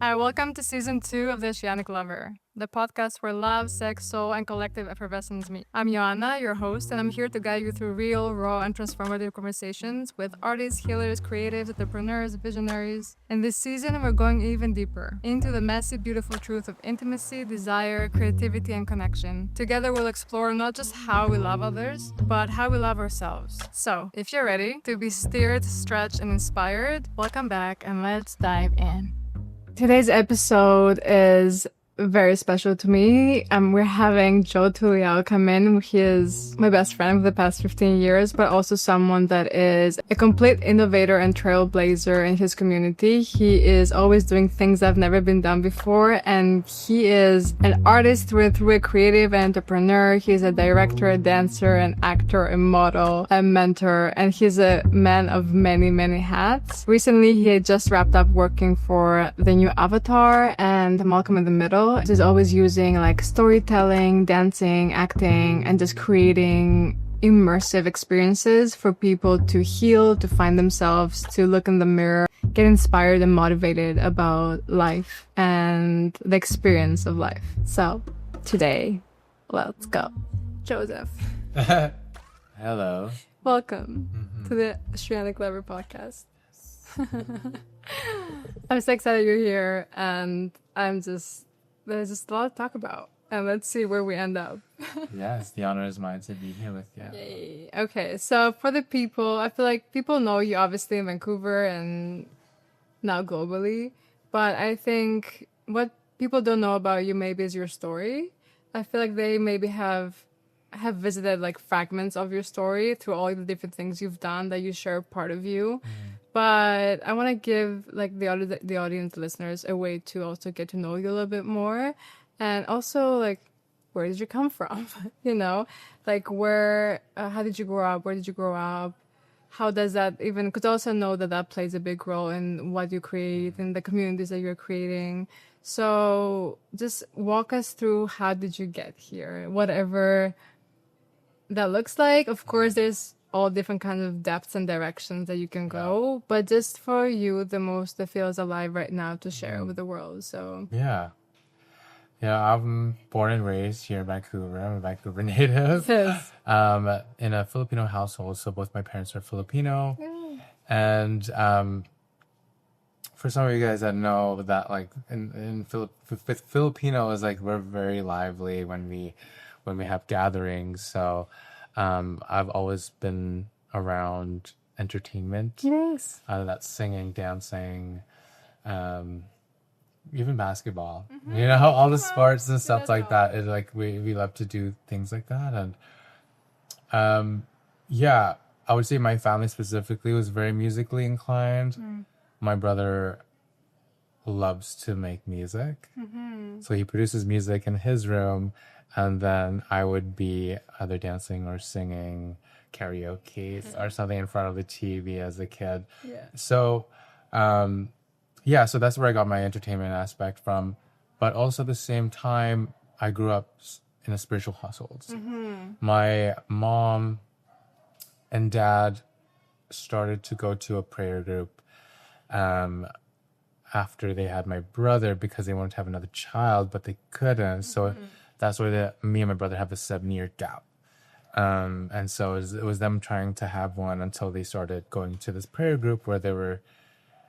Hi, welcome to season 2 of the Oceanic Lover, the podcast where love, sex, soul, and collective effervescence meet. I'm Ioanna, your host, and I'm here to guide you through real, raw, and transformative conversations with artists, healers, creatives, entrepreneurs, visionaries. In this season, we're going even deeper into the messy, beautiful truth of intimacy, desire, creativity, and connection. Together, we'll explore not just how we love others, but how we love ourselves. So, if you're ready to be steered, stretched, and inspired, welcome back and let's dive in. Today's episode is very special to me. We're having Joe Tule come in. He is my best friend for the past 15 years, but also someone that is a complete innovator and trailblazer in his community. He is always doing things that have never been done before, and he is an artist through and through, a creative entrepreneur. He's a director, a dancer, an actor, a model, a mentor, and he's a man of many, many hats. Recently, he had just wrapped up working for the new Avatar and Malcolm in the Middle. He's always using like storytelling, dancing, acting, and just creating immersive experiences for people to heal, to find themselves, to look in the mirror, get inspired and motivated about life and the experience of life. So today, let's go. Joseph. Hello. Welcome to the Oceanic Lover podcast. I'm so excited you're here, and there's just a lot to talk about, and let's see where we end up. Yes, the honor is mine to be here with you. Yay. Okay, so for the people, I feel like people know you obviously in Vancouver and now globally, but I think what people don't know about you maybe is your story. I feel like they maybe have visited like fragments of your story through all the different things you've done that you share part of you. But I want to give like the audience listeners a way to also get to know you a little bit more, and also like where did you come from? You know, like how did you grow up? Where did you grow up? How does that even? Because I also know that plays a big role in what you create and the communities that you're creating. So just walk us through how did you get here, whatever that looks like. Of course, there's all different kinds of depths and directions that you can go, but just for you, the most that feels alive right now to share with the world. So Yeah, I'm born and raised here in Vancouver. I'm a Vancouver native. yes. In a Filipino household, so both my parents are Filipino, and for some of you guys that know that, like with Filipinos, like we're very lively when we have gatherings. So I've always been around entertainment. Yes. That's singing, dancing, even basketball. You know, all the sports and stuff like that. Is like we love to do things like that, and I would say my family specifically was very musically inclined. My brother loves to make music, so he produces music in his room. And then I would be either dancing or singing karaoke or something in front of the TV as a kid. Yeah. So, so that's where I got my entertainment aspect from. But also at the same time, I grew up in a spiritual household. My mom and dad started to go to a prayer group after they had my brother because they wanted to have another child, but they couldn't. So that's why me and my brother have a 7-year gap. And so it was them trying to have one until they started going to this prayer group where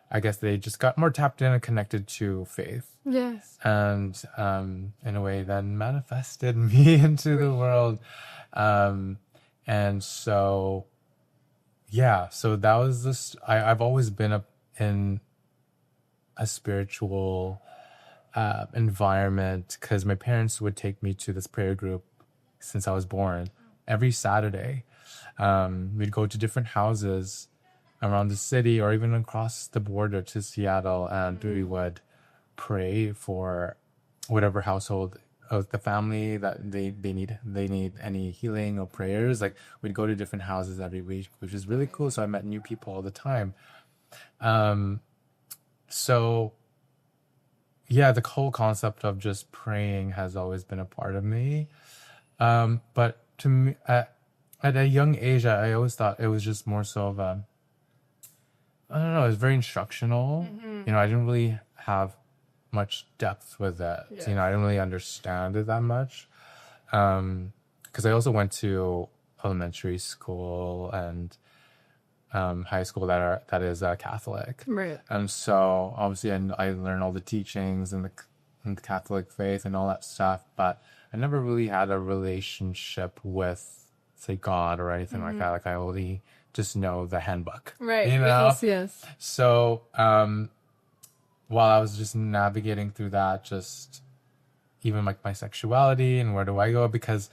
I guess they just got more tapped in and connected to faith. Yes. And in a way then manifested me into the world. And so, so that was this, I've always been in a spiritual environment because my parents would take me to this prayer group since I was born. Every Saturday, we'd go to different houses around the city or even across the border to Seattle, and we would pray for whatever household of the family that they need any healing or prayers. Like we'd go to different houses every week, which is really cool. So I met new people all the time. So the whole concept of just praying has always been a part of me. But to me, at a young age, I always thought it was just more so of I don't know, it was very instructional. You know, I didn't really have much depth with it. Yes. You know, I didn't really understand it that much. Because I also went to elementary school and high school that is Catholic. Right. And so obviously I learned all the teachings and the Catholic faith and all that stuff, but I never really had a relationship with, say, God or anything like that. Like I only just know the handbook. Right. You know? Yes. So while I was just navigating through that, just even like my sexuality and where do I go, because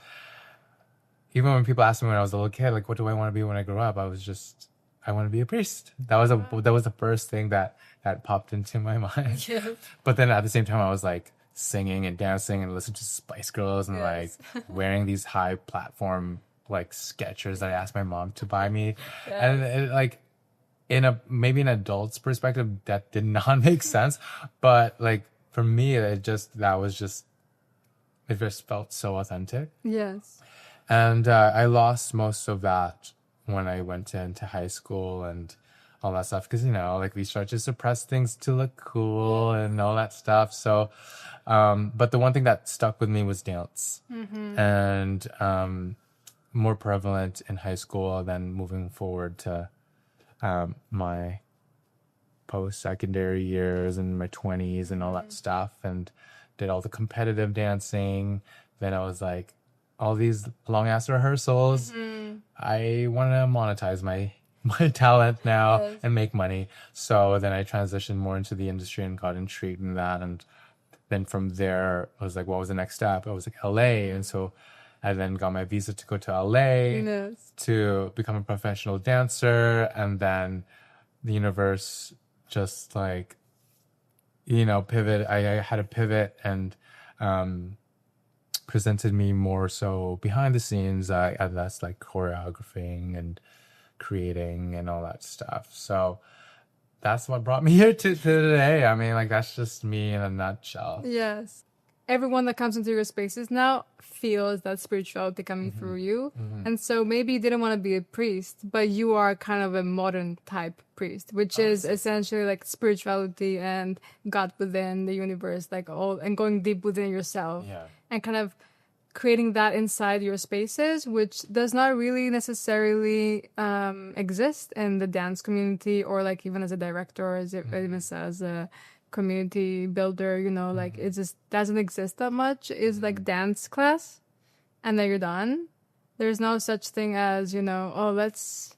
even when people asked me when I was a little kid, like, what do I want to be when I grow up? I want to be a priest. That was the first thing that popped into my mind. Yes. But then at the same time, I was like singing and dancing and listening to Spice Girls and Yes. like wearing these high platform like Skechers that I asked my mom to buy me. And it, like maybe an adult's perspective, that did not make sense. But like for me, it just felt so authentic. Yes. And I lost most of that when I went into high school and all that stuff. Because, you know, like we start to suppress things to look cool and all that stuff. So, but the one thing that stuck with me was dance. And more prevalent in high school than moving forward to my post-secondary years and my 20s and all that stuff. And did all the competitive dancing. Then I was like, all these long ass rehearsals. I want to monetize my talent now and make money. So then I transitioned more into the industry and got intrigued in that. And then from there, I was like, what was the next step? I was like, LA. And so I then got my visa to go to LA to become a professional dancer. And then the universe just like, you know, pivot. I had a pivot and presented me more so behind the scenes. That's like choreographing and creating and all that stuff. So that's what brought me here to today. I mean, like, that's just me in a nutshell. Yes. Everyone that comes into your spaces now feels that spirituality coming through you. And so maybe you didn't want to be a priest, but you are kind of a modern type priest, which is essentially like spirituality and God within the universe, like all, and going deep within yourself. Yeah. And kind of creating that inside your spaces, which does not really necessarily exist in the dance community, or like even as a director, or even as a community builder, you know, like it just doesn't exist that much. It's like dance class and then you're done. There's no such thing as, you know, oh, let's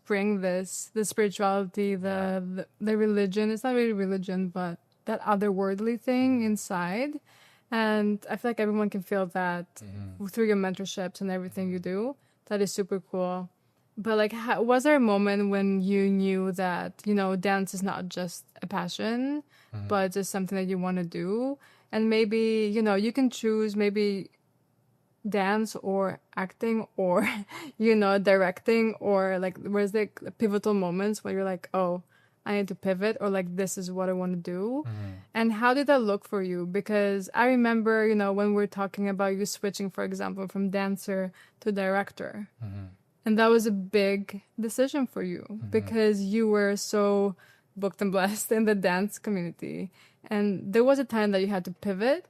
bring the spirituality, the religion. It's not really religion, but that otherworldly thing inside. And I feel like everyone can feel that through your mentorships and everything you do. That is super cool. But like, was there a moment when you knew that, you know, dance is not just a passion, but just something that you want to do? And maybe, you know, you can choose maybe dance or acting or, you know, directing, or like, where's the pivotal moments where you're like, oh, I need to pivot, or like, this is what I want to do. And how did that look for you? Because I remember, you know, when we're talking about you switching, for example, from dancer to director. And that was a big decision for you because you were so booked and blessed in the dance community. And there was a time that you had to pivot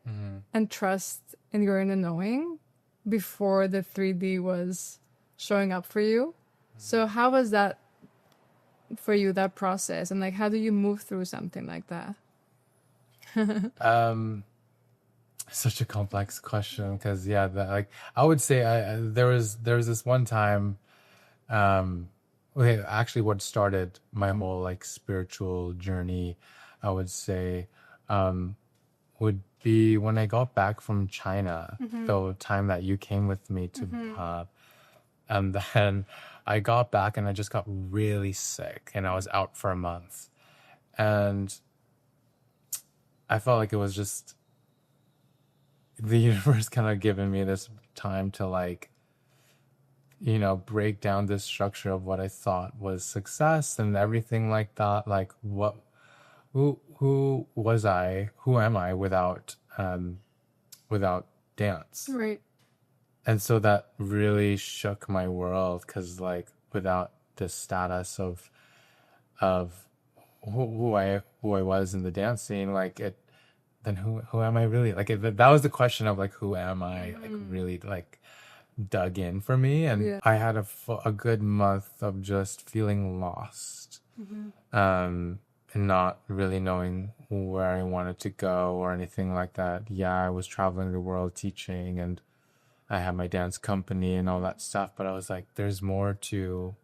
and trust in your inner knowing before the 3D was showing up for you. So how was that for you, that process? And like, how do you move through something like that? Such a complex question, because like I would say there was this one time, okay, actually what started my whole like spiritual journey, I would say, would be when I got back from China, the time that you came with me to and then I got back and I just got really sick and I was out for a month, and I felt like it was just the universe kind of giving me this time to like, you know, break down this structure of what I thought was success and everything like that. Like who was I? Who am I without dance? Right. And so that really shook my world, because like without the status of who I was in the dance scene, like then who am I really? Like that was the question of like who am I? Like really like dug in for me, and Yeah. I had a good month of just feeling lost, and not really knowing where I wanted to go or anything like that. Yeah, I was traveling the world teaching, and I had my dance company and all that stuff, but I was like, there's more to.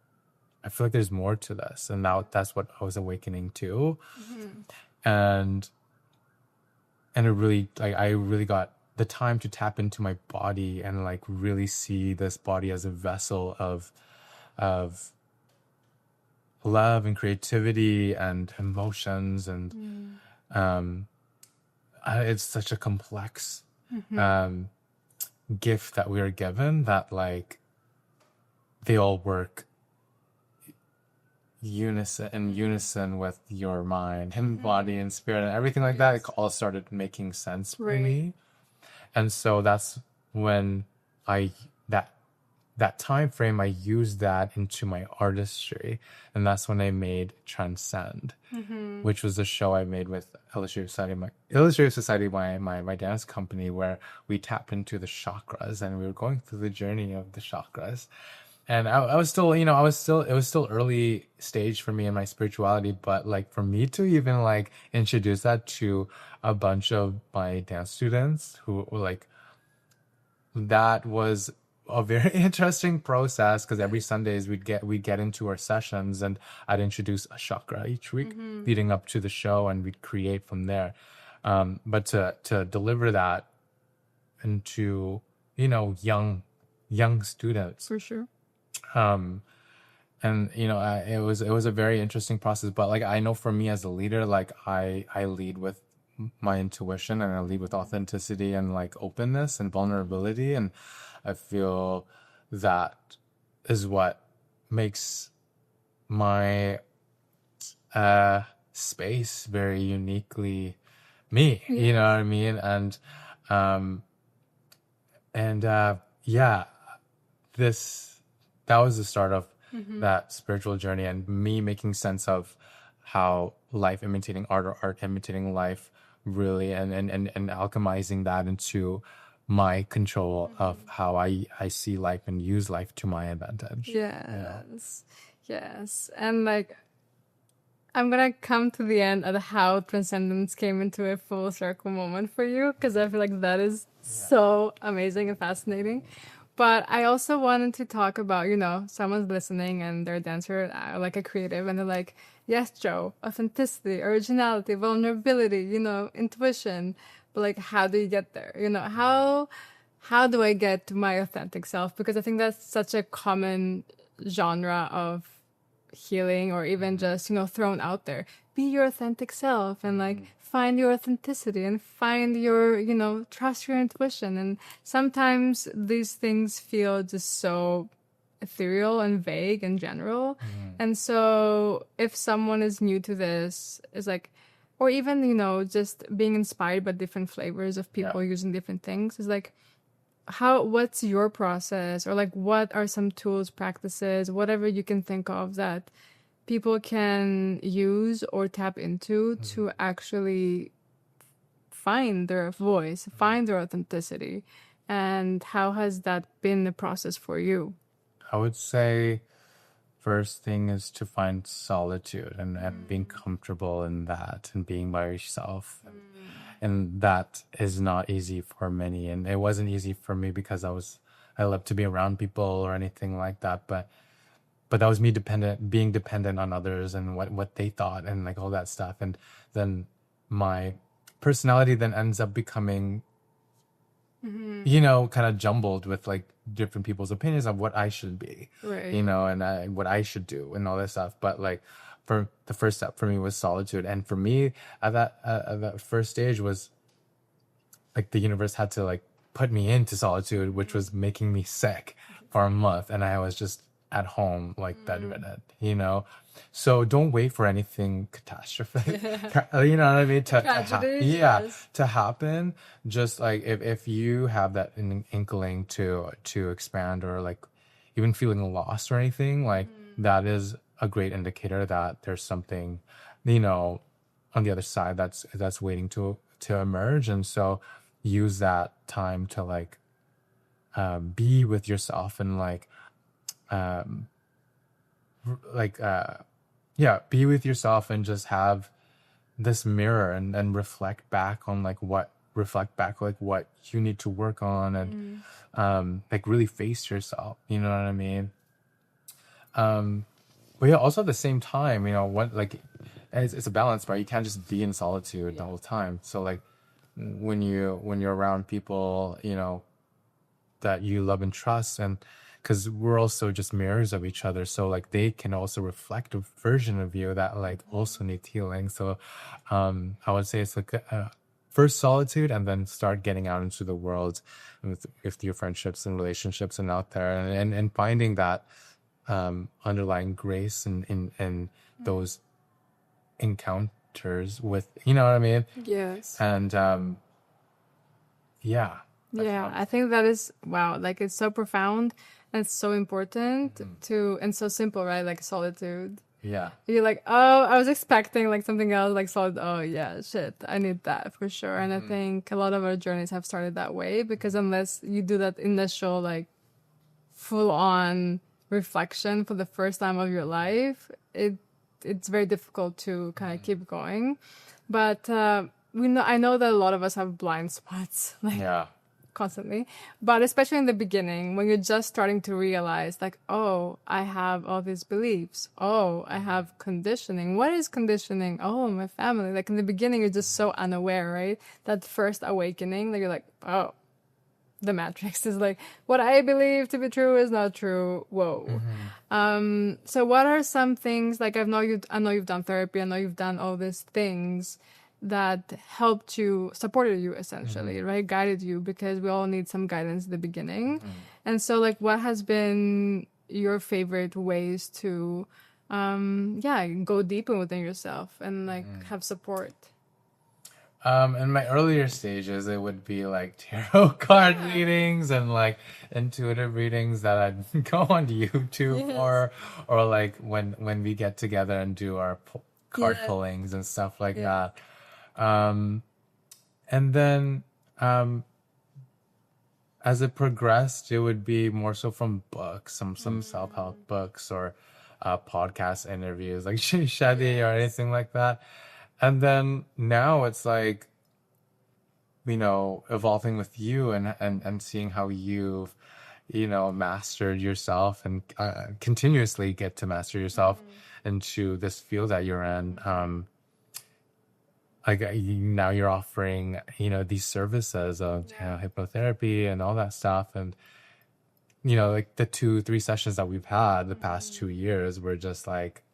I feel like there's more to this, and now that's what I was awakening to, and it really like I really got the time to tap into my body and like really see this body as a vessel of love and creativity and emotions, and it's such a complex gift that we are given, that like they all work unison with your mind and body and spirit and everything like that. It all started making sense for me. And so that's when I that time frame I used that into my artistry, and that's when I made Transcend, which was a show I made with Illustrative Society, my dance company, where we tapped into the chakras and we were going through the journey of the chakras. And I was still, it was still early stage for me in my spirituality, but like for me to even like introduce that to a bunch of my dance students who were like, that was a very interesting process, because every Sundays we'd get into our sessions, and I'd introduce a chakra each week leading up to the show, and we'd create from there. But to deliver that into, young students, For sure. and it was a very interesting process. But like I know for me as a leader, like I lead with my intuition, and I lead with authenticity and like openness and vulnerability, and I feel that is what makes my space very uniquely me. You know what I mean? And yeah, that was the start of that spiritual journey, and me making sense of how life imitating art, or art imitating life, really, and alchemizing that into my control of how I see life and use life to my advantage. Yes. And like, I'm gonna come to the end of how transcendence came into a full circle moment for you, because I feel like that is so amazing and fascinating. But I also wanted to talk about, someone's listening and they're a dancer, like a creative, and they're like, yes, Joe, authenticity, originality, vulnerability, intuition. But like, how do you get there? How do I get to my authentic self? Because I think that's such a common genre of healing, or even just, thrown out there. Be your authentic self, and like find your authenticity, and find your, trust your intuition. And sometimes these things feel just so ethereal and vague and general. And so if someone is new to this, is like, or even, just being inspired by different flavors of people using different things, is like, what's your process? Or like, what are some tools, practices, whatever you can think of that people can use or tap into to actually find their voice, find their authenticity? And how has that been the process for you? I would say first thing is to find solitude, and being comfortable in that, and being by yourself. And that is not easy for many, and it wasn't easy for me because I love to be around people or anything like that, but that was me being dependent on others and what they thought and like all that stuff. And then my personality then ends up becoming kind of jumbled with like different people's opinions of what I should be, Right. And what I should do and all that stuff. But like, for the first step for me was solitude. And for me at that first stage was like the universe had to like put me into solitude, which was making me sick for a month. And I was just at home, like bedridden, So don't wait for anything catastrophic, you know what I mean? Tragedy, yes. To happen. Just like if you have that inkling to expand, or like even feeling lost or anything, like that is a great indicator that there's something, on the other side that's waiting to to emerge. And so use that time to like be with yourself and be with yourself and just have this mirror and reflect back like what you need to work on and like really face yourself, you know what I mean? But yeah, also at the same time, what like it's a balance, right? You can't just be in solitude the whole time. So like when you're around people, that you love and trust, and because we're also just mirrors of each other, so like they can also reflect a version of you that like also needs healing. So I would say it's like first solitude, and then start getting out into the world with your friendships and relationships and out there, and finding that underlying grace in those encounters with, you know what I mean? Yes. And Yeah, I think that is, wow, like it's so profound and it's so important and so simple, right? Like solitude. yeah. You're like, oh, I was expecting like something else, like solid. Oh yeah, shit, I need that for sure. And I think a lot of our journeys have started that way, because unless you do that initial like full on reflection for the first time of your life, it's very difficult to kind of keep going. But I know that a lot of us have blind spots, like Yeah. constantly, but especially in the beginning when you're just starting to realize like, oh, I have all these beliefs, oh, I have conditioning. What is conditioning? Oh, my family. Like in the beginning you're just so unaware, right? That first awakening that you're like, oh, the matrix is like, what I believe to be true is not true. Whoa. So what are some things, like I know you've done therapy, I know you've done all these things that helped you, supported you essentially, right? Guided you, because we all need some guidance at the beginning. And so like what has been your favorite ways to go deeper within yourself and like have support? In my earlier stages, it would be like tarot card readings and like intuitive readings that I'd go on YouTube or like when we get together and do our card pullings and stuff like that. And then as it progressed, it would be more so from books, some self-help books or podcast interviews like Shadi or anything like that. And then now it's like, evolving with you and seeing how you've, mastered yourself and continuously get to master yourself into this field that you're in. Now you're offering, these services of hypnotherapy and all that stuff. And, like the 2-3 sessions that we've had the past 2 years were just like,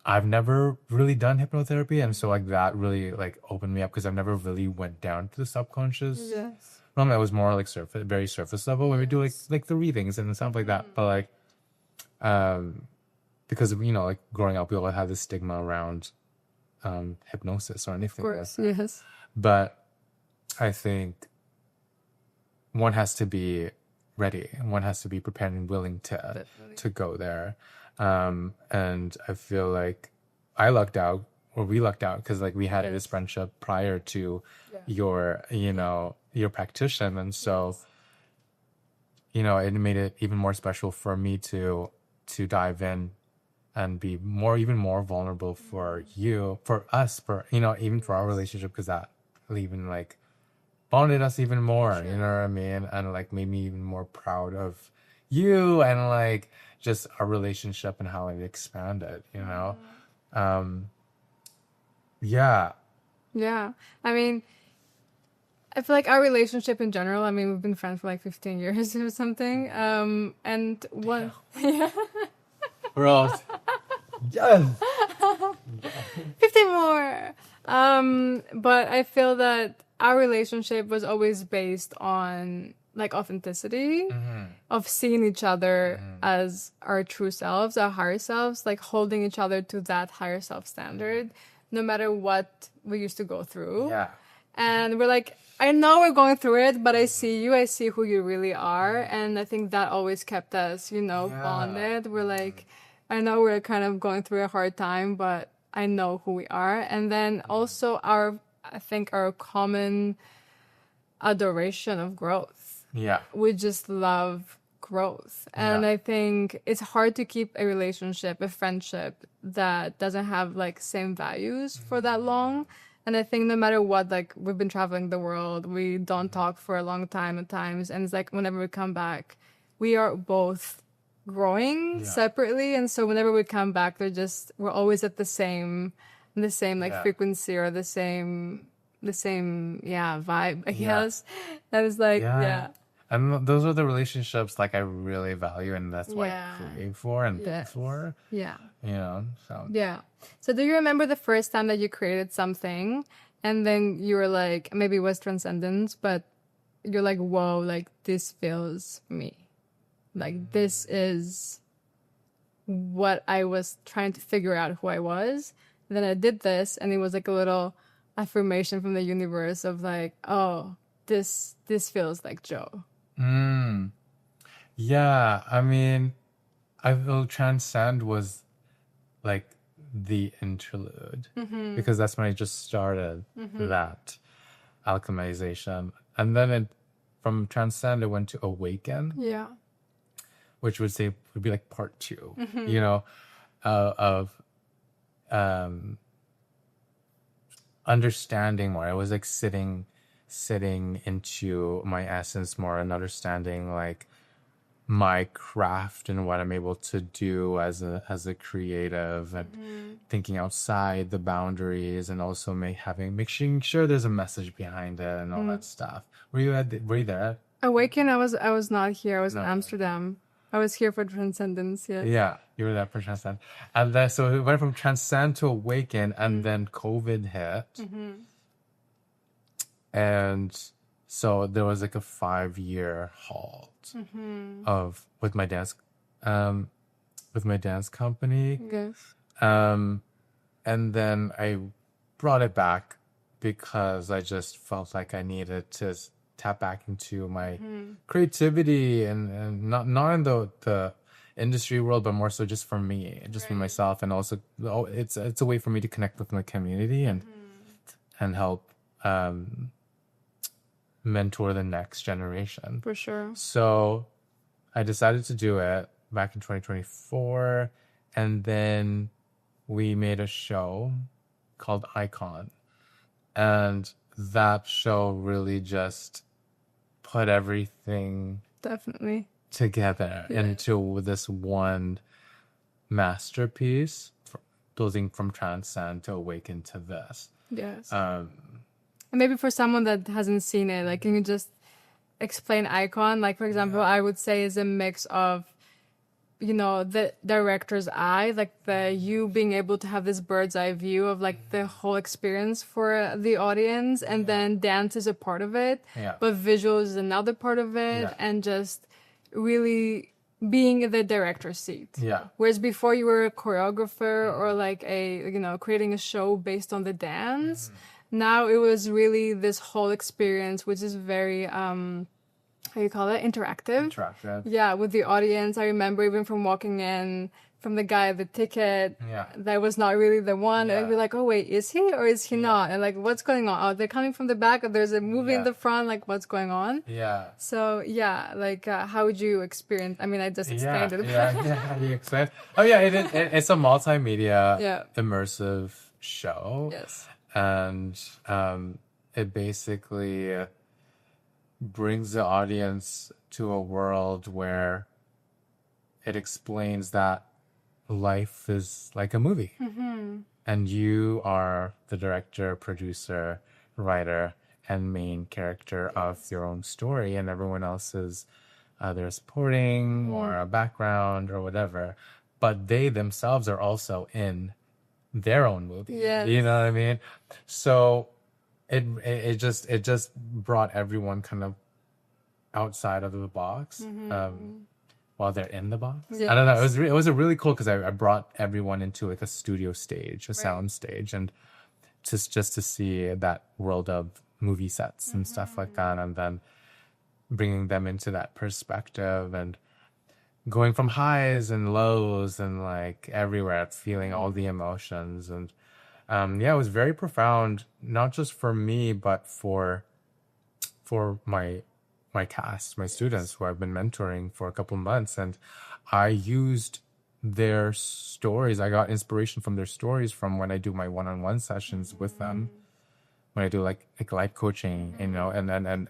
I've never really done hypnotherapy, and so like that really like opened me up, because I've never really went down to the subconscious. Yes. Normally, I was more like very surface level when we do like the readings and stuff like that. But like, because like growing up, we all had this stigma around hypnosis or anything. Of course, like that. yes. But I think one has to be ready, and one has to be prepared and willing to go there. And I feel like we lucked out because like we had this friendship prior to your practitioner, and so it made it even more special for me to dive in and be even more vulnerable for us, even for our relationship, because that even like bonded us even more. You know what I mean? And like made me even more proud of you and like just our relationship and how it expanded, Yeah. I mean, I feel like our relationship in general, I mean, we've been friends for like 15 years or something. And one, We're all, yes! 15 more. But I feel that our relationship was always based on like authenticity, of seeing each other as our true selves, our higher selves, like holding each other to that higher self standard, no matter what we used to go through. Yeah. And we're like, I know we're going through it, but I see you, I see who you really are. And I think that always kept us, bonded. We're like, I know we're kind of going through a hard time, but I know who we are. And then also I think, our common adoration of growth. Yeah. We just love growth. And Yeah. I think it's hard to keep a relationship, a friendship that doesn't have like same values for that long. And I think no matter what, like we've been traveling the world, we don't talk for a long time at times. And it's like whenever we come back, we are both growing Yeah. separately. And so whenever we come back, we're always at the same like Yeah. frequency or the same vibe, I Yeah. guess. That is like, Yeah. yeah. And those are the relationships like I really value, and that's what Yeah. I crave for and look Yes. for. Yeah. You know, so Yeah. So do you remember the first time that you created something and then you were like, maybe it was transcendence, but you're like, whoa, like this feels me. Like this is what I was trying to figure out who I was. And then I did this and it was like a little affirmation from the universe of like, oh, this feels like Joe. yeah. I mean, I feel transcend was like the interlude because that's when I just started that alchemization, and then from transcend it went to awaken, Yeah. which would be like part 2, you know, of understanding more. I was like sitting into my essence more and understanding like my craft and what I'm able to do as a creative, and thinking outside the boundaries, and also making sure there's a message behind it and all that stuff. Were you there? Awaken, I was not here. I was in No. Amsterdam. I was here for Transcendence, yes. Yeah, you were there for transcend, and then so it went from transcend to awaken, and then COVID hit, and so there was like a 5-year halt of with my dance company, Yes. and then I brought it back because I just felt like I needed to tap back into my creativity, and not in the industry world, but more so just for me, just for myself, and also it's a way for me to connect with my community and help mentor the next generation. For sure. So I decided to do it back in 2024, and then we made a show called Icon, and that show really just put everything Definitely. together Yeah. into this one masterpiece, building from transcend to awaken to this. Yes. And maybe for someone that hasn't seen it, like, can you just explain Icon? Like, for example, I would say is a mix of, you know, the director's eye, like you being able to have this bird's eye view of like the whole experience for the audience, and then dance is a part of it, but visual is another part of it, and just really being in the director's seat. Yeah. Whereas before you were a choreographer or like creating a show based on the dance. Now it was really this whole experience, which is very, how you call it? Interactive. Yeah, with the audience. I remember even from walking in, from the guy at the ticket, that was not really the one. And I'd be like, oh, wait, is he or is he not? And like, what's going on? Oh, they're coming from the back, or there's a movie in the front, like, what's going on? Yeah. So, yeah, like, how would you experience? I mean, I just explained it. Yeah, you explained. Oh, yeah, it's a multimedia immersive show. Yes. And it basically brings the audience to a world where it explains that life is like a movie, and you are the director, producer, writer, and main character of your own story, and everyone else is either supporting or a background or whatever, but they themselves are also in their own movie. You know what I mean? So it just brought everyone kind of outside of the box while they're in the box. I don't know. It was a really cool, because I brought everyone into like a studio stage, a sound stage, and just to see that world of movie sets and stuff like that, and then bringing them into that perspective and going from highs and lows and like everywhere, feeling all the emotions, and Yeah, it was very profound, not just for me, but for my cast, my students who I've been mentoring for a couple months, and I used their stories. I got inspiration from their stories from when I do my one-on-one sessions with them, when I do like life coaching, and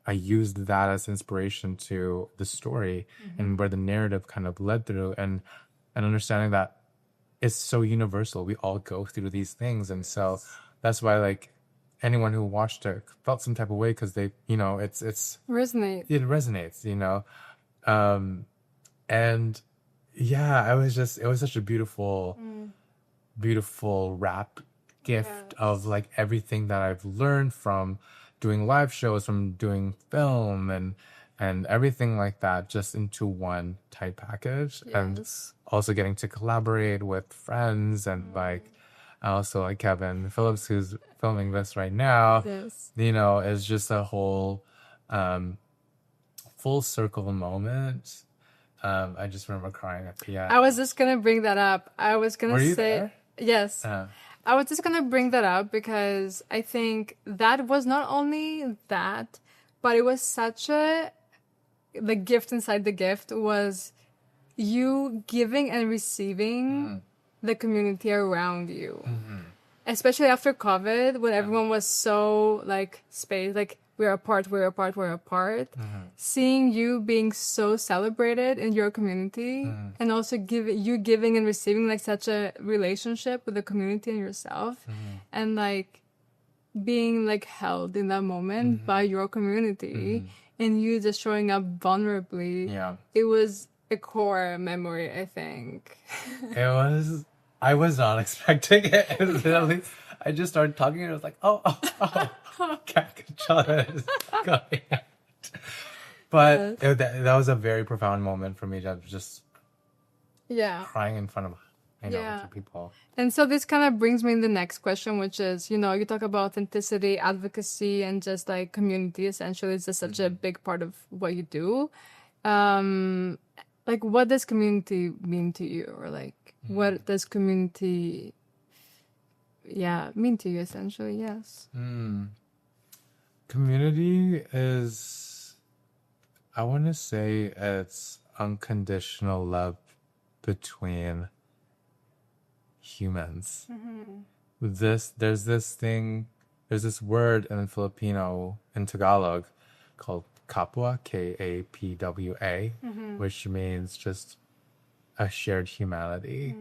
I used that as inspiration to the story and where the narrative kind of led through, and understanding that it's so universal. We all go through these things, and so that's why like anyone who watched it felt some type of way because they, it's Resonate. it resonates, and yeah, it was such a beautiful, beautiful wrap gift of like everything that I've learned from doing live shows, from doing film and everything like that, just into one tight package. And Yes. also getting to collaborate with friends and like also like Kevin Phillips, who's filming this right now, Yes. is just a whole full circle moment. I just remember crying at piano. I was just gonna bring that up. I was gonna Were you say there? yes. Uh, I was just gonna bring that up because I think that was not only that, but it was such a the gift inside the gift was you giving and receiving the community around you. Especially after COVID, when everyone was so like spaced, like we're apart, we're apart, we're apart. Seeing you being so celebrated in your community, and also giving and receiving like such a relationship with the community and yourself, and like being like held in that moment by your community, and you just showing up vulnerably. yeah. It was a core memory, I think. I was not expecting it. It was literally, I just started talking and I was like, Kakachana is coming out. But that was a very profound moment for me, just Yeah. crying in front of, Yeah. two people. And so this kind of brings me in the next question, which is, you talk about authenticity, advocacy, and just like community. Essentially, it's just such a big part of what you do. Like, what does community mean to you? Or like, what does community, mean to you, essentially? Yes. Community is, I want to say it's unconditional love between humans. There's this word in Filipino, in Tagalog, called kapwa, Kapwa, which means just a shared humanity.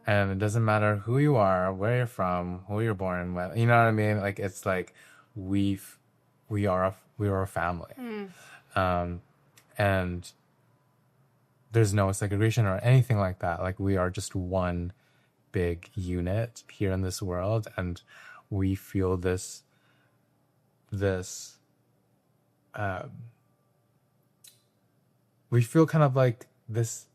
And it doesn't matter who you are, where you're from, who you're born with. You know what I mean? Like it's like we are a family, and there's no segregation or anything like that. Like we are just one big unit here in this world, and we feel this we feel kind of like this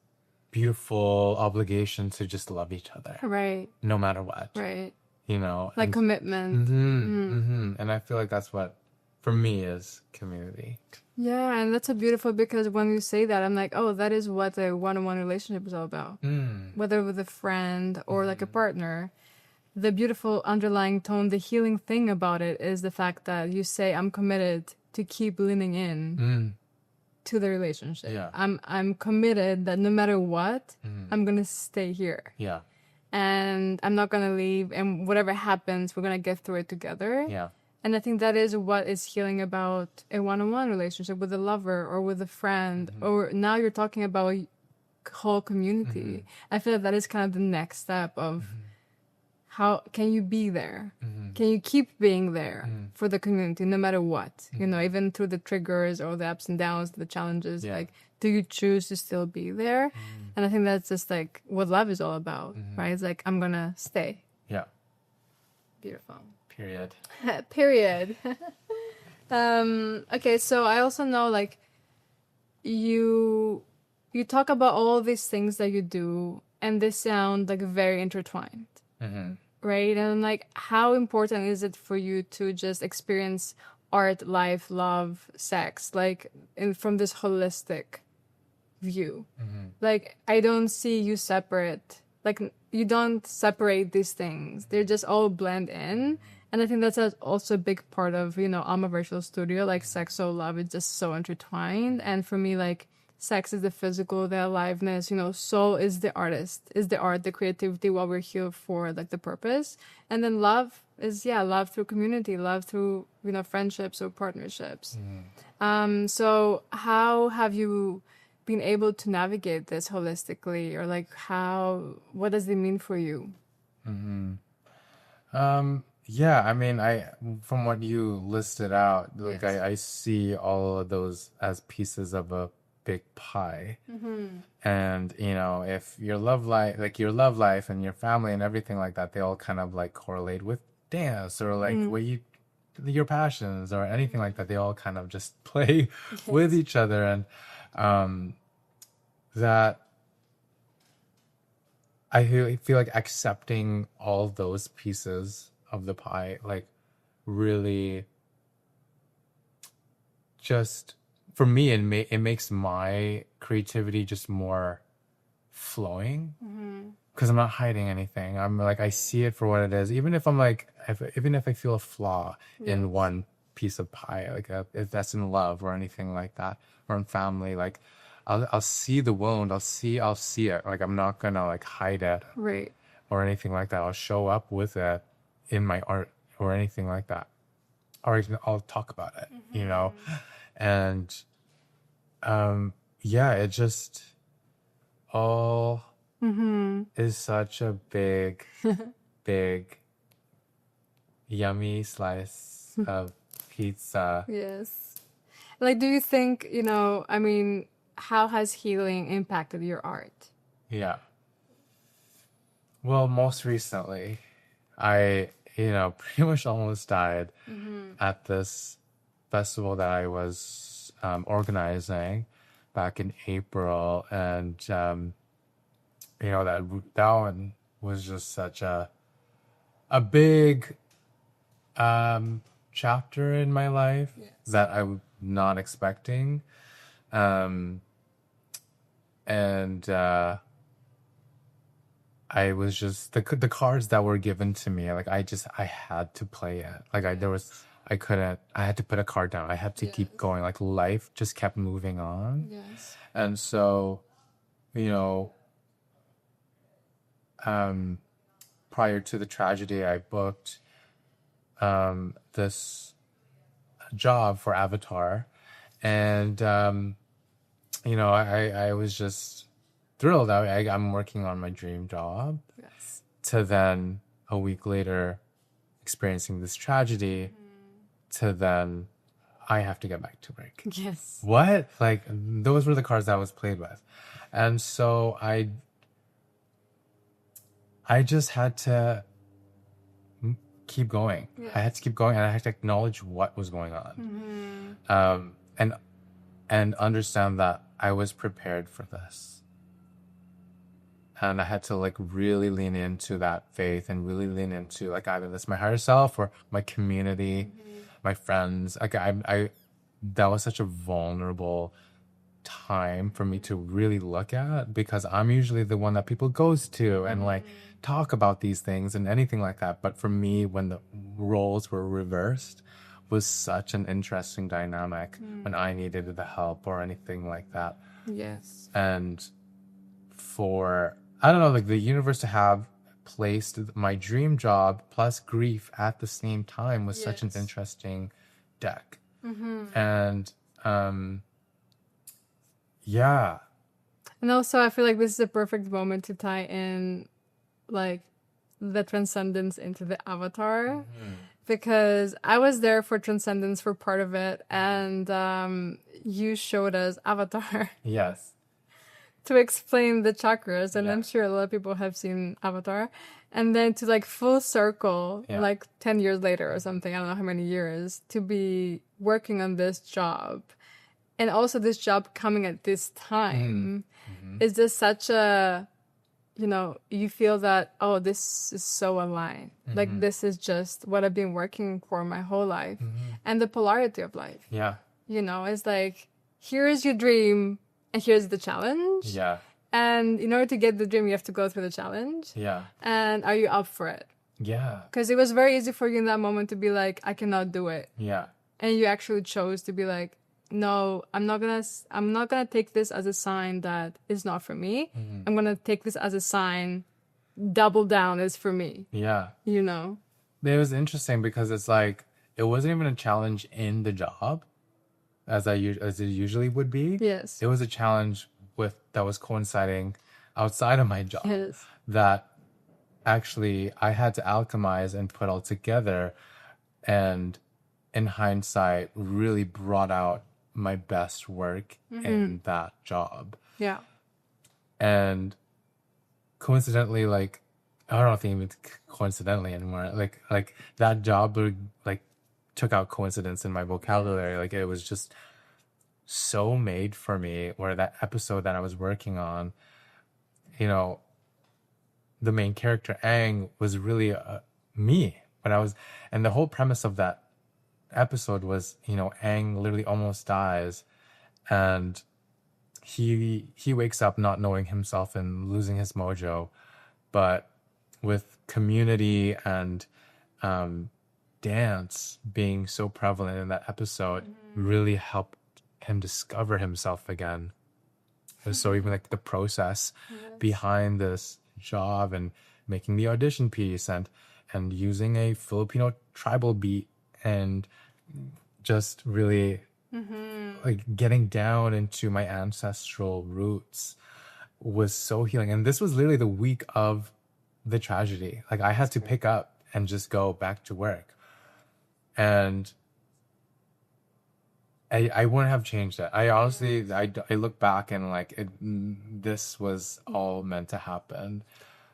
beautiful obligation to just love each other, Right. no matter what. Right. Like and, commitment. And I feel like that's what for me is community. Yeah, and that's so beautiful because when you say that, I'm like, oh, that is what a one-on-one relationship is all about. Whether with a friend or like a partner, the beautiful underlying tone, the healing thing about it is the fact that you say, I'm committed to keep leaning in to the relationship. Yeah. I'm committed that no matter what, I'm gonna stay here. Yeah. And I'm not gonna leave, and whatever happens, we're gonna get through it together. Yeah. And I think that is what is healing about a one-on-one relationship with a lover or with a friend, or now you're talking about a whole community. I feel like that is kind of the next step of how can you be there? Can you keep being there for the community no matter what? Even through the triggers or the ups and downs, the challenges, like, do you choose to still be there? And I think that's just like what love is all about, right? It's like, I'm gonna stay. Yeah. Beautiful. Period. Period. Okay, so I also know like you talk about all these things that you do and they sound like very intertwined. Right? And like, how important is it for you to just experience art, life, love, sex, like from this holistic view? Like, I don't see you separate. Like, you don't separate these things. They're just all blend in. And I think that's also a big part of, Alma Virtual Studio. Like sex, soul, love is just so intertwined. And for me, like sex is the physical, the aliveness, soul is the artist, is the art, the creativity, what we're here for, like the purpose. And then love is, love through community, love through, friendships or partnerships. So how have you been able to navigate this holistically, or like what does it mean for you? Yeah, I mean, from what you listed out, like Yes. I see all of those as pieces of a big pie. And, if your love life and your family and everything like that, they all kind of like correlate with dance or like your passions or anything like that. They all kind of just play with each other. And that I feel like accepting all those pieces of the pie, like really just for me, it makes my creativity just more flowing because I'm not hiding anything. I'm like, I see it for what it is. Even if I'm like, even if I feel a flaw in one piece of pie, like if that's in love or anything like that, or in family, like I'll see the wound. I'll see it. Like I'm not gonna like hide it Right. or anything like that. I'll show up with it in my art or anything like that, or I'll talk about it, and yeah, it just all is such a big, big, yummy slice of pizza. Yes. Like, do you think, I mean, how has healing impacted your art? Yeah. Well, most recently, I, pretty much almost died at this festival that I was organizing back in April. And, that one was just such a big chapter in my life that I'm not expecting. And I was just the cards that were given to me, like I had to play it. Like I had to put a card down. I had to keep going. Like life just kept moving on. Yes. And so, prior to the tragedy, I booked this job for Avatar, and I was just thrilled. I'm working on my dream job. Yes. To then a week later experiencing this tragedy, to then I have to get back to work. Yes. What? Like those were the cards that I was played with. And so I just had to keep going. Yeah. I had to keep going, and I had to acknowledge what was going on. And understand that I was prepared for this. And I had to like really lean into that faith and really lean into like either this my higher self or my community, my friends. Like I that was such a vulnerable time for me to really look at, because I'm usually the one that people goes to and like talk about these things and anything like that. But for me, when the roles were reversed, was such an interesting dynamic when I needed the help or anything like that. Yes. And for, I don't know, like the universe to have placed my dream job plus grief at the same time was such an interesting deck. And yeah. And also, I feel like this is a perfect moment to tie in, like, the transcendence into the avatar. Because I was there for transcendence for part of it, and you showed us Avatar Yes. to explain the chakras, and Yeah. I'm sure a lot of people have seen Avatar. And then to like full circle, Yeah. like 10 years later or something, I don't know how many years, to be working on this job. And also this job coming at this time is just such a, you feel that, oh, this is so aligned. Like this is just what I've been working for my whole life. And the polarity of life, Yeah. it's like, here is your dream and here's the challenge. Yeah. And in order to get the dream, you have to go through the challenge. Yeah. And are you up for it? Yeah. Because it was very easy for you in that moment to be like, I cannot do it. Yeah. And you actually chose to be like, no, I'm not gonna take this as a sign that it's not for me. I'm gonna take this as a sign, double down is for me. Yeah. You know? It was interesting because it's like, it wasn't even a challenge in the job as it usually would be. Yes. It was a challenge that was coinciding outside of my job. Yes. That actually I had to alchemize and put all together, and in hindsight really brought out my best work in that job. Yeah. And coincidentally, like, I don't think even coincidentally anymore, like that job like took out coincidence in my vocabulary. Like, it was just so made for me, where that episode that I was working on, you know, the main character Aang was really me when I was, and the whole premise of that episode was, you know, Aang literally almost dies, and he wakes up not knowing himself and losing his mojo, but with community and dance being so prevalent in that episode, really helped him discover himself again. And so even like the process behind this job and making the audition piece and using a Filipino tribal beat and just really like getting down into my ancestral roots was so healing. And this was literally the week of the tragedy. Like, I had to pick up and just go back to work. And I wouldn't have changed it. I honestly, I look back and like, this was all meant to happen.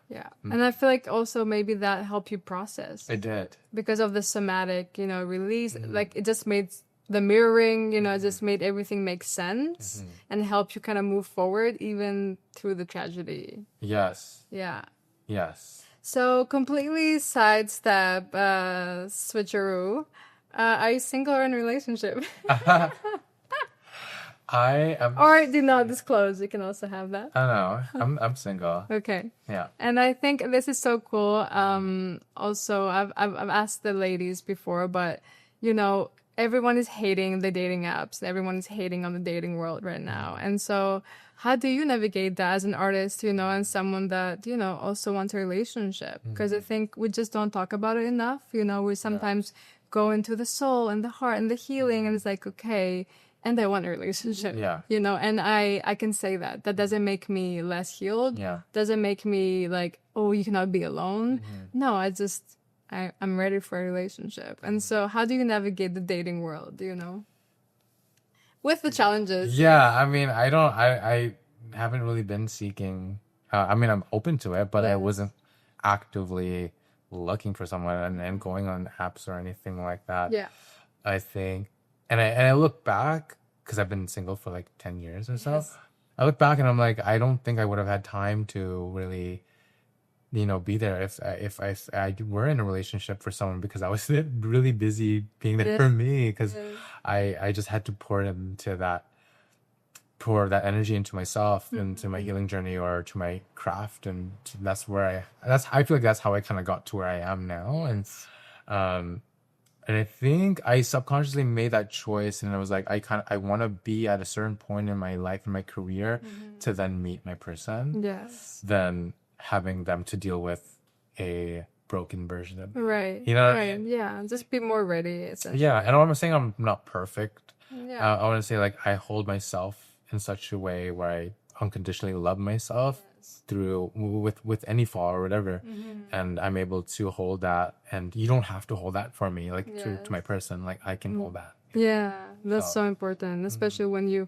Yeah. And I feel like also maybe that helped you process. It did. Because of the somatic, you know, release. Like, it just made the mirroring, you know, it just made everything make sense and help you kind of move forward even through the tragedy. Yes. Yeah. Yes. So completely sidestep, switcheroo. Are you single or in a relationship? I am. Or do not disclose. You can also have that. I don't know. I'm single. Okay. Yeah. And I think this is so cool. Also, I've asked the ladies before, but you know, everyone is hating the dating apps. Everyone is hating on the dating world right now. And so, how do you navigate that as an artist, you know, and someone that, you know, also wants a relationship? Because I think we just don't talk about it enough. You know, we sometimes go into the soul and the heart and the healing, and it's like, okay, and I want a relationship. Yeah. You know, and I can say that. That doesn't make me less healed. Yeah. Doesn't make me like, oh, you cannot be alone. No, I'm ready for a relationship. And so how do you navigate the dating world, you know? With the challenges. Yeah, I mean, I haven't really been seeking. I mean, I'm open to it, but I wasn't actively looking for someone and going on apps or anything like that. Yeah. I think, and I look back, because I've been single for like 10 years or so. Yes. I look back and I'm like, I don't think I would have had time to really, you know, be there if I were in a relationship for someone, because I was really busy being there for me, because I just had to pour that energy into myself, into my healing journey, or to my craft, and I feel like that's how I kind of got to where I am now. And I think I subconsciously made that choice, and I was like, I want to be at a certain point in my life, in my career, to then meet my person. Yes. Than having them to deal with a broken version of me. Right. You know? Right. Yeah. Just be more ready, essentially. Yeah. And I'm saying I'm not perfect. Yeah. I want to say, like, I hold myself in such a way where I unconditionally love myself through with any flaw or whatever, and I'm able to hold that. And you don't have to hold that for me, like to my person. Like, I can hold that. Yeah, that's so important, especially when you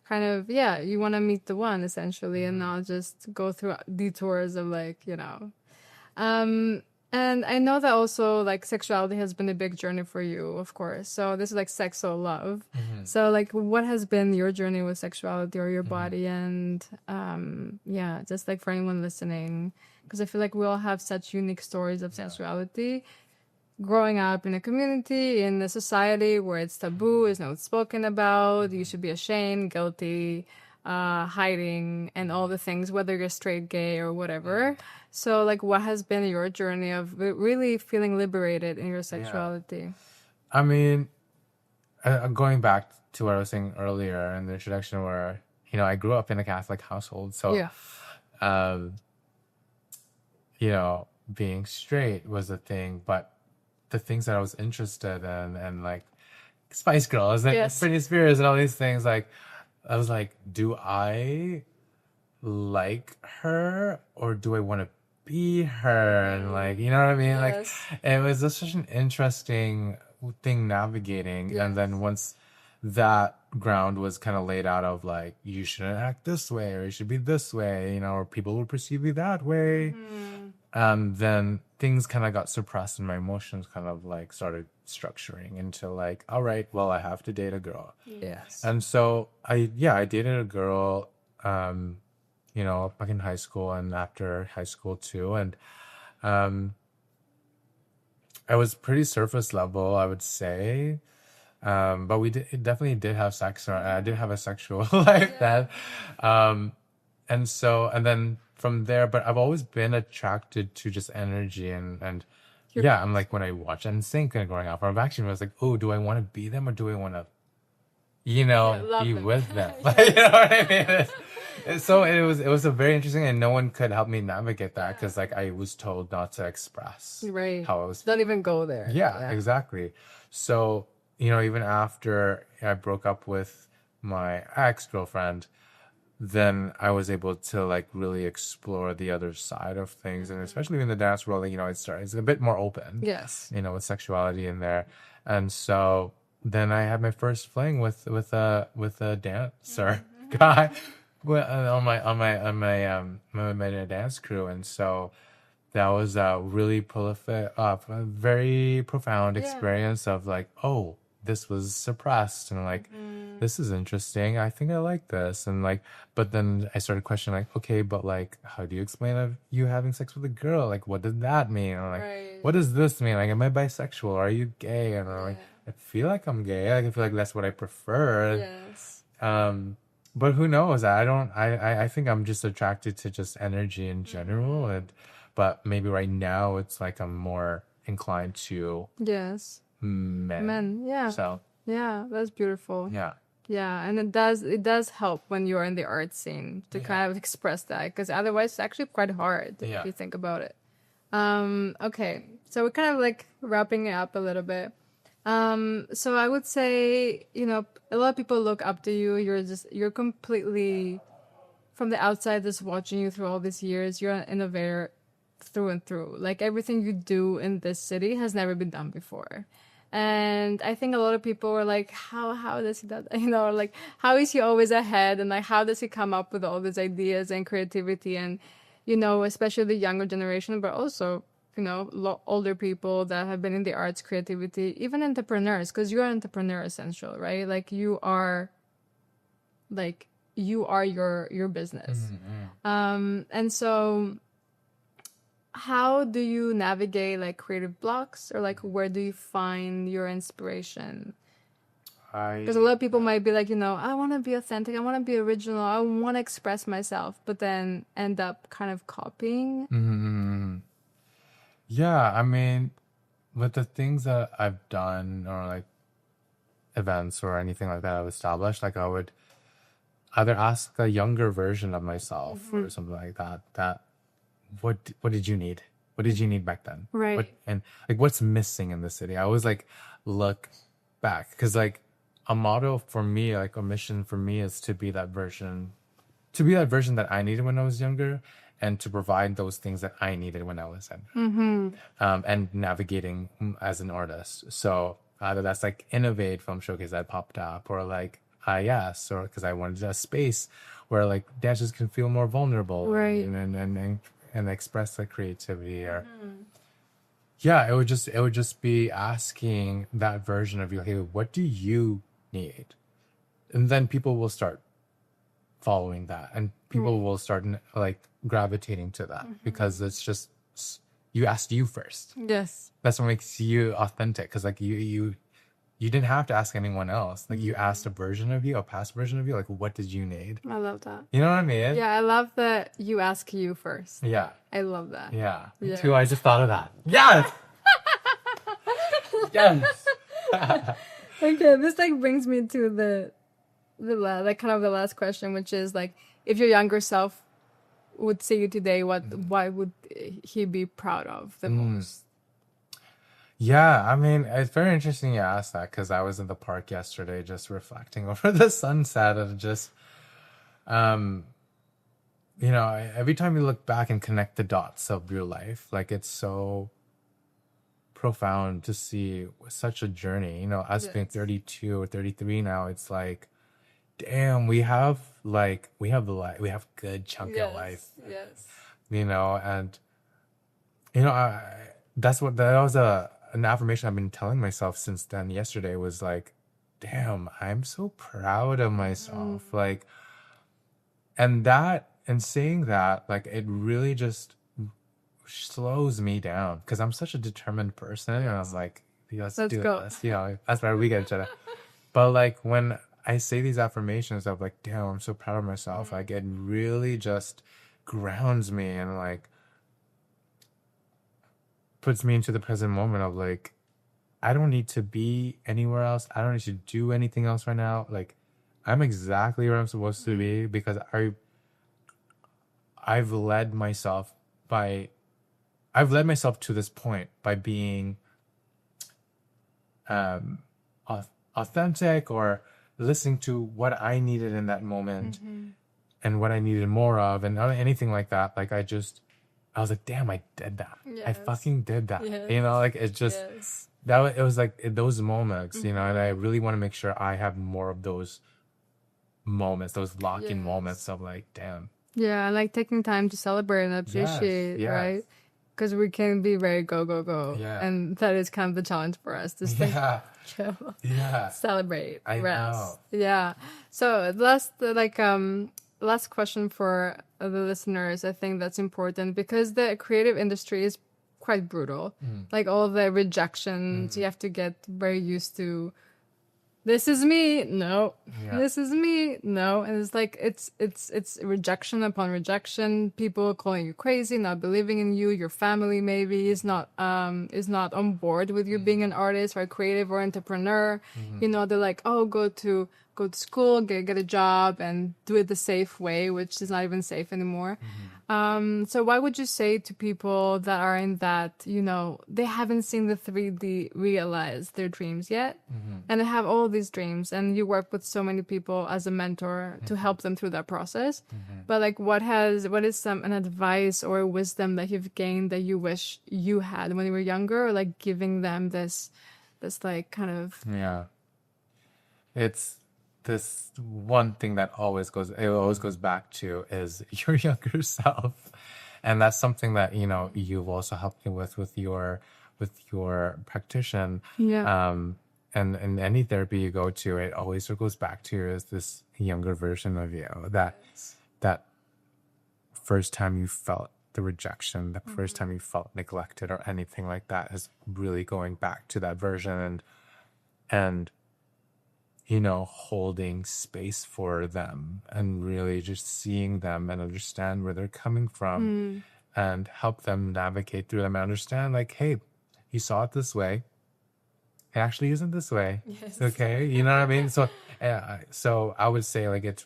kind of you want to meet the one, essentially, and not just go through detours of, like, you know. And I know that also, like, sexuality has been a big journey for you, of course. So this is like sexual love. So, like, what has been your journey with sexuality or your body? And just like for anyone listening, because I feel like we all have such unique stories of sexuality. Growing up in a community, in a society where it's taboo, it's not spoken about, you should be ashamed, guilty. hiding and all the things, whether you're straight, gay, or whatever. So, like, what has been your journey of really feeling liberated in your sexuality? I mean, going back to what I was saying earlier in the introduction, where I grew up in a Catholic household, so Yeah. Being straight was a thing, but the things that I was interested in, and like Spice Girls and Yes. Britney Spears and all these things, like I was like, do I like her or do I want to be her? And like, you know what I mean? Yes. Like, it was just such an interesting thing navigating. And then once that ground was kind of laid out of like, you shouldn't act this way or you should be this way, or people will perceive you that way. Then things kind of got suppressed and my emotions kind of like started structuring into like, all right, well, I have to date a girl. Yes. And so I dated a girl, back in high school and after high school too. And I was pretty surface level, I would say. But definitely did have sex, or I did have a sexual life then. And then from there, but I've always been attracted to just energy and I'm like, when I watch NSYNC and growing up, I've actually was like, oh, do I want to be them or do I want to, be them. with them? Like, you know what I mean? So it was a very interesting, and no one could help me navigate that because like I was told not to express how I was. Don't even go there. Yeah, exactly. So, even after I broke up with my ex-girlfriend, then I was able to like really explore the other side of things. And especially in the dance world, it's a bit more open. Yes. With sexuality in there. And so then I had my first fling with a dancer guy on my dance crew. And so that was a really prolific, a very profound experience of like, oh, this was suppressed, and like, this is interesting. I think I like this, and like, but then I started questioning, like, okay, but like, how do you explain you having sex with a girl? Like, what did that mean? Or like, what does this mean? Like, am I bisexual? Are you gay? And I'm like, I feel like I'm gay. Like, I feel like that's what I prefer. Yes. But who knows? I think I'm just attracted to just energy in general, but maybe right now it's like I'm more inclined to men. Yeah. So yeah, that's beautiful. yeah. Yeah, and it does help when you're in the art scene to kind of express that, because otherwise it's actually quite hard if you think about it. Okay, so we're kind of like wrapping it up a little bit. So I would say, a lot of people look up to you. You're completely from the outside, just watching you through all these years. You're an innovator through and through. Like, everything you do in this city has never been done before. And I think a lot of people were like, how does he do that? Like, how is he always ahead? And like, how does he come up with all these ideas and creativity? And, especially the younger generation, but also, older people that have been in the arts, creativity, even entrepreneurs, because you're an entrepreneur essential, right? Like, you are your business. And so how do you navigate like creative blocks, or like where do you find your inspiration? Because a lot of people might be like, I want to be authentic, I want to be original, I want to express myself, but then end up kind of copying. Yeah, I mean, with the things that I've done, or like events or anything like that I've established, like I would either ask a younger version of myself or something like that what did you need? What did you need back then? Right. And like, what's missing in the city? I always like look back, because like a motto for me, like a mission for me, is to be that version that I needed when I was younger, and to provide those things that I needed when I was younger. And navigating as an artist. So either that's like Innovate Film Showcase that popped up, or like IS, or because I wanted a space where like dancers can feel more vulnerable, right, and express their creativity. Or it would just be asking that version of you, hey, what do you need? And then people will start following that, and people will start like gravitating to that, because it's just, you asked you first. Yes. That's what makes you authentic, because like you you didn't have to ask anyone else. Like you asked a version of you, a past version of you, like what did you need? I love that. You know what I mean? Yeah, I love that you ask you first. Yeah. I love that. Yeah. Me Yeah. too. I just thought of that. Yes. Yes. Okay, this like brings me to like kind of the last question, which is like, if your younger self would see you today, why would he be proud of the most? Yeah, I mean, it's very interesting you asked that because I was in the park yesterday just reflecting over the sunset and just, you know, every time you look back and connect the dots of your life, like it's so profound to see such a journey. You know, us being 32 or 33 now, it's like, damn, we have the life, we have good chunk of life, Yes. you know, and you know, that was an affirmation I've been telling myself since then. Yesterday was like, damn, I'm so proud of myself. Like, and saying that, like, it really just slows me down because I'm such a determined person. And I'm like, let's do go. this. You know, that's where we get each other. But like when I say these affirmations of like, damn, I'm so proud of myself, like it really just grounds me and like puts me into the present moment of like, I don't need to be anywhere else. I don't need to do anything else right now. Like I'm exactly where I'm supposed to be because I've led myself to this point by being authentic or listening to what I needed in that moment and what I needed more of and anything like that. Like I was like, damn, I did that. I fucking did that. Yes. You know, like it just it was like those moments, you know, and I really want to make sure I have more of those moments, those lock-in moments of like, damn. Yeah, like taking time to celebrate and appreciate, right? Because we can be very go, go, go. Yeah. And that is kind of the challenge for us to stay chill, celebrate, I rest. know. Yeah. So last question for the listeners, I think that's important because the creative industry is quite brutal. Like all the rejections, you have to get very used to. This is me, no. Yeah. This is me, no. And it's like it's rejection upon rejection. People calling you crazy, not believing in you. Your family maybe is not on board with you being an artist or a creative or entrepreneur. You know, they're like, oh, go to school, get a job, and do it the safe way, which is not even safe anymore. So why would you say to people that are in that, you know, they haven't seen the 3D realize their dreams yet, and they have all these dreams, and you work with so many people as a mentor to help them through that process. But like, what is an advice or a wisdom that you've gained that you wish you had when you were younger, or like giving them this like kind of It's this one thing that always goes back to is your younger self, and that's something that you know you've also helped me with your practitioner. And in any therapy you go to, it always circles back to is this younger version of you that first time you felt the rejection, the first time you felt neglected or anything like that is really going back to that version and you know, holding space for them and really just seeing them and understand where they're coming from and help them navigate through them and understand like, hey, you saw it this way. It actually isn't this way. Yes. Okay. You know what I mean? So, so I would say like, it's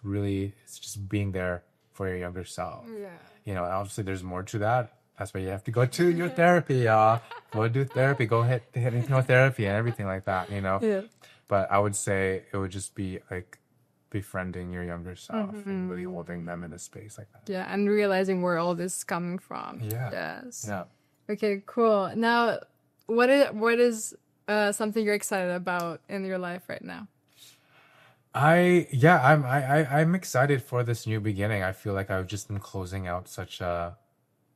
just being there for your younger self. Yeah. You know, obviously there's more to that. That's why you have to go to your therapy, y'all. Go do therapy, go hit therapy and everything like that, you know? Yeah. But I would say it would just be like befriending your younger self and really holding them in a space like that. Yeah, and realizing where all this is coming from. Yeah. Yes. Yeah. Okay, cool. Now, what is something you're excited about in your life right now? I'm excited for this new beginning. I feel like I've just been closing out such a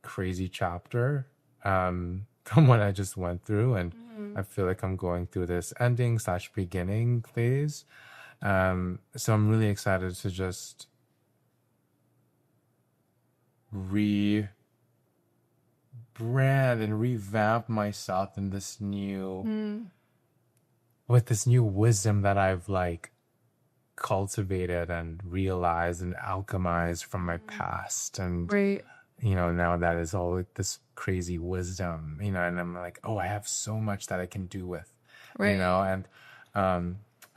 crazy chapter from what I just went through, and I feel like I'm going through this ending/beginning phase. So I'm really excited to just rebrand and revamp myself in this new with this new wisdom that I've like cultivated and realized and alchemized from my past, and Right. now that is all like this crazy wisdom, and I'm like, oh, I have so much that I can do with, Right. and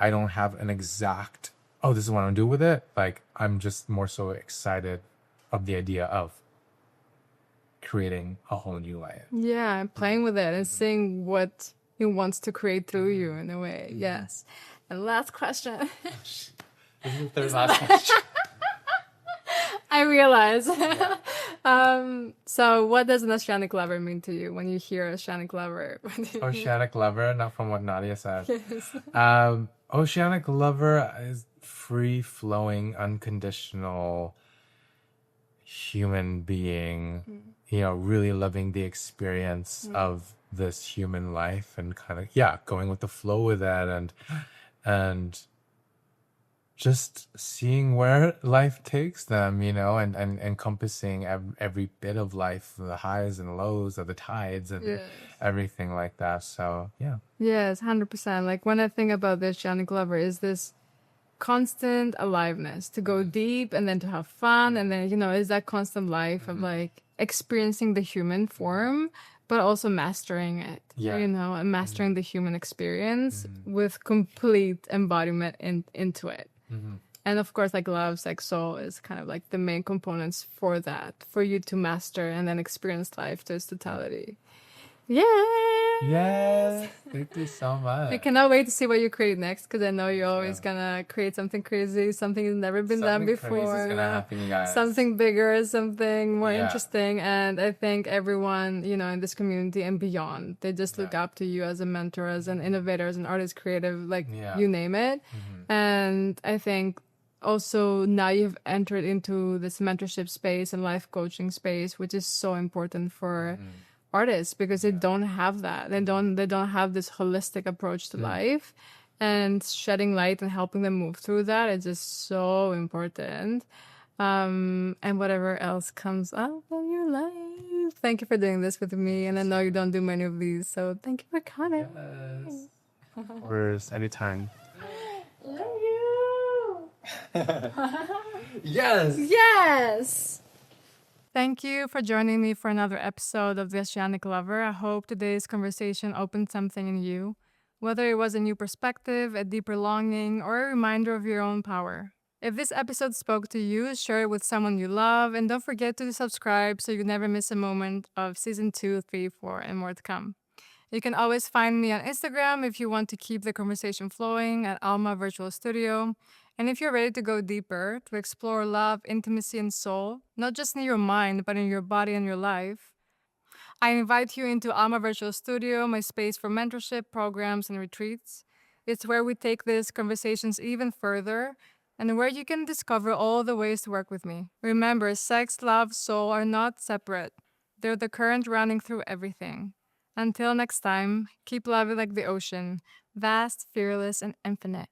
I don't have an exact, oh, this is what I'm gonna do with it. Like, I'm just more so excited of the idea of creating a whole new life. Yeah, playing with it and seeing what he wants to create through you in a way. Yes. And last question. This is the third last question. I realize. So what does an oceanic lover mean to you when you hear oceanic lover? Oceanic lover, not from what Nadia said. Yes. Oceanic lover is free flowing, unconditional human being, really loving the experience of this human life, and kind of, going with the flow with that, and just seeing where life takes them, and encompassing every bit of life, the highs and lows of the tides and Yes. everything like that. So, yeah. Yes, 100%. Like when I think about this oceanic lover is this constant aliveness to go deep and then to have fun, and then is that constant life of like experiencing the human form but also mastering it. Yeah. And mastering the human experience with complete embodiment into it. And of course, like love, sex, soul is kind of like the main components for that, for you to master and then experience life to its totality. Yeah. Yes. Thank you so much. I cannot wait to see what you create next, because I know you're always gonna create something crazy, something that's never been done Something crazy before. is gonna happen, you guys. Something bigger, something more Yeah. interesting. And I think everyone, in this community and beyond, they just look up to you as a mentor, as an innovator, as an artist, creative, like you name it. And I think also now you've entered into this mentorship space and life coaching space, which is so important for artists, because they don't have that. They don't have this holistic approach to life, and shedding light and helping them move through that is just so important. And whatever else comes up in your life. Thank you for doing this with me, and I know you don't do many of these, so thank you for coming. Yes. Of course, anytime. Love you. Yes. Yes. Thank you for joining me for another episode of The Oceanic Lover. I hope today's conversation opened something in you, whether it was a new perspective, a deeper longing, or a reminder of your own power. If this episode spoke to you, share it with someone you love, and don't forget to subscribe so you never miss a moment of season 2, 3, 4, and more to come. You can always find me on Instagram if you want to keep the conversation flowing at Alma Virtual Studio. And if you're ready to go deeper, to explore love, intimacy, and soul, not just in your mind, but in your body and your life, I invite you into Alma Virtual Studio, my space for mentorship, programs, and retreats. It's where we take these conversations even further, and where you can discover all the ways to work with me. Remember, sex, love, soul are not separate. They're the current running through everything. Until next time, keep loving like the ocean, vast, fearless, and infinite.